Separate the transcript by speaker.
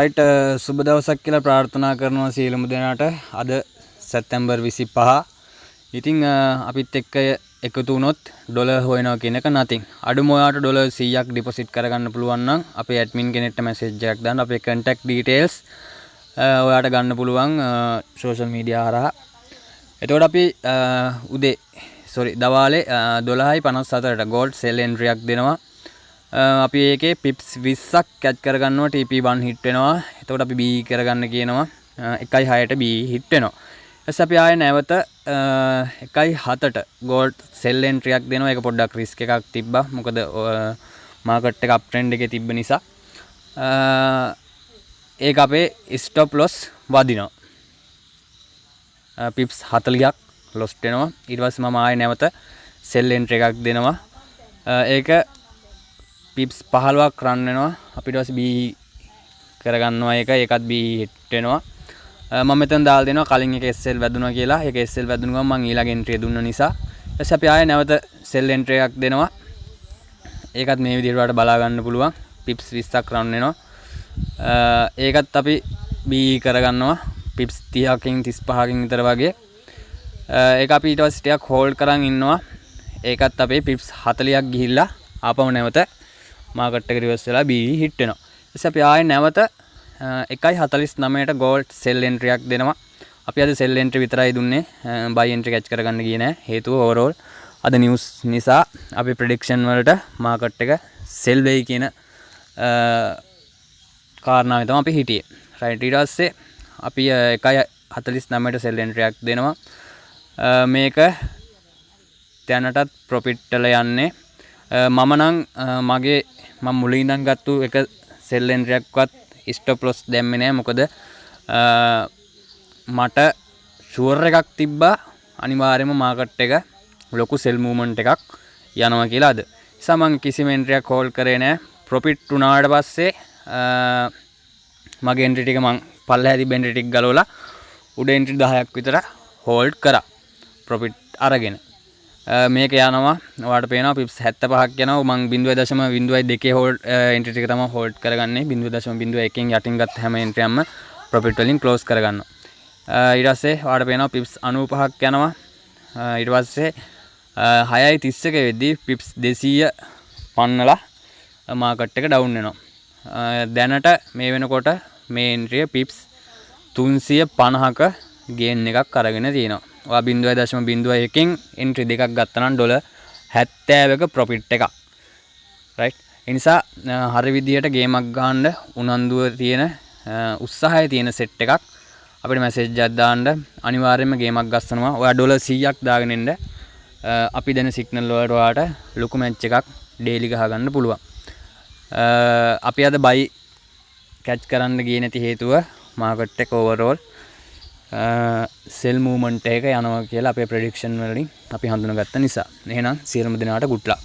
Speaker 1: Right සුබ දවසක් කියලා ප්‍රාර්ථනා කරනවා සියලුම දෙනාට. අද සැප්තැම්බර් 25. ඉතින් අපිත් එක්ක එකතු වුණොත් ඩොලර් හොයනවා කියන එක නැතිනම් අඩුම ඔයාලට ඩොලර් 100ක් ඩිපොසිට් කරගන්න පුළුවන් නම් අපේ ඇඩ්මින් කෙනෙක්ට මැසේජ් එකක් දාන්න. අපේ contact details ඔයාලට ගන්න පුළුවන් social media හරහා. එතකොට අපි දවාලේ 12:57ට gold sell entry එකක් දෙනවා. අපි ඒකේ පිප්ස් 20ක් කැච් කරගන්නවා. TP1 හිට් වෙනවා. එතකොට අපි B කරගන්න කියනවා. 1.6ට B හිට් වෙනවා. ඊට අපි ආයෙ නැවත 1.7ට gold sell entry එකක් දෙනවා. ඒක පොඩ්ඩක් risk එකක් තිබ්බා. මොකද market එක up trend එකේ තිබ්බ නිසා. ඒක අපේ stop loss වදිනවා. පිප්ස් 40ක් lost වෙනවා. ඊට පස්සේ මම ආයෙ නැවත sell entry එකක් දෙනවා. ඒක පිප්ස් 15ක් රන් වෙනවා. අපිට ඊට පස්සේ B කරගන්නවා. ඒකත් B හිට් වෙනවා. මම මෙතන දාලා දෙනවා කලින් එක SL වැදුනා කියලා. ඒක SL වැදුන ගමන් මම ඊළඟ එන්ට්‍රිය දුන්න නිසා. ඊට පස්සේ අපි ආයෙ නැවත sell entry එකක් දෙනවා. ඒකත් මේ විදිහට වලට බලා ගන්න පුළුවන්. පිප්ස් 20ක් රන් වෙනවා. ඒකත් අපි B කරගන්නවා. පිප්ස් 30කින් 35කින් විතර වගේ. ඒක අපි ඊට පස්සේ ටිකක් හෝල්ඩ් කරන් ඉන්නවා. ඒකත් අපේ පිප්ස් 40ක් ගිහිල්ලා ආපහු නැවත මාකට් එක රිවර්ස් වෙලා B හිට් වෙනවා. ඊට පස්සේ අපි ආයෙ නැවත 1.49ට gold sell entry එකක් දෙනවා. අපි අද sell entry විතරයි දුන්නේ. buy entry catch කරගන්න ගියේ නෑ. හේතුව overall අද news නිසා අපි prediction වලට market එක sell වෙයි කියන කාරණාවෙන් තමයි අපි හිටියේ. right ඊට පස්සේ අපි 1.49ට sell entry එකක් දෙනවා. මේක දැනටත් profit වල යන්නේ. මම නම් මම මුලින් ඉඳන් ගත්තු එක sell entry එකක්වත් stop loss දැම්මේ නෑ. මොකද මට ෂුවර් එකක් තිබ්බා අනිවාර්යයෙන්ම මාකට් එක ලොකු sell movement එකක් යනවා කියලා අද. නිසා මම කිසිම entry එකක් hold කරේ නෑ. profit උනාට පස්සේ මගේ entry ටික මම පල්ලෙහා තිබ්බ entry ටික ගලවලා උඩ entry 10ක් විතර hold කරා. profit අරගෙන. මේක යනවා ඔයාලට පේනවා පිප්ස් 75ක් යනවා. මම 0.02 hold entry ටික තමයි hold කරගන්නේ. 0.01කින් යටින් ගත්ත හැම entry එකක්ම profit වලින් close කරගන්නවා. ඊට පස්සේ ඔයාලට පේනවා පිප්ස් 95ක් යනවා. ඊට පස්සේ 6.31 වෙද්දී පිප්ස් 200 පන්නලා මාකට් එක down වෙනවා. දැනට මේ වෙනකොට මේ entry පිප්ස් 350ක gain එකක් අරගෙන තියෙනවා. ඔයා 0.01කින් entry දෙකක් ගත්තා නම් ඩොලර් 70ක profit එකක්. right ඒ නිසා හරි විදියට ගේමක් ගන්න උනන්දුව තියෙන උත්සාහය තියෙන set එකක් අපිට මැසේජ් එකක් දාන්න අනිවාර්යයෙන්ම ගේමක් ගස්සනවා. ඔයා ඩොලර් 100ක් දාගෙන ඉන්න අපි දෙන සිග්නල් වලට ඔයාට ලොකු මැච් එකක් ඩේලි ගහ ගන්න පුළුවන්. අපි අද buy catch කරන්න ගියේ නැති හේතුව market එක overall sell movement එක යනවා කියලා අපේ prediction වලින් අපි හඳුනාගත්ත නිසා. එහෙනම් සියලුම දෙනාට good luck.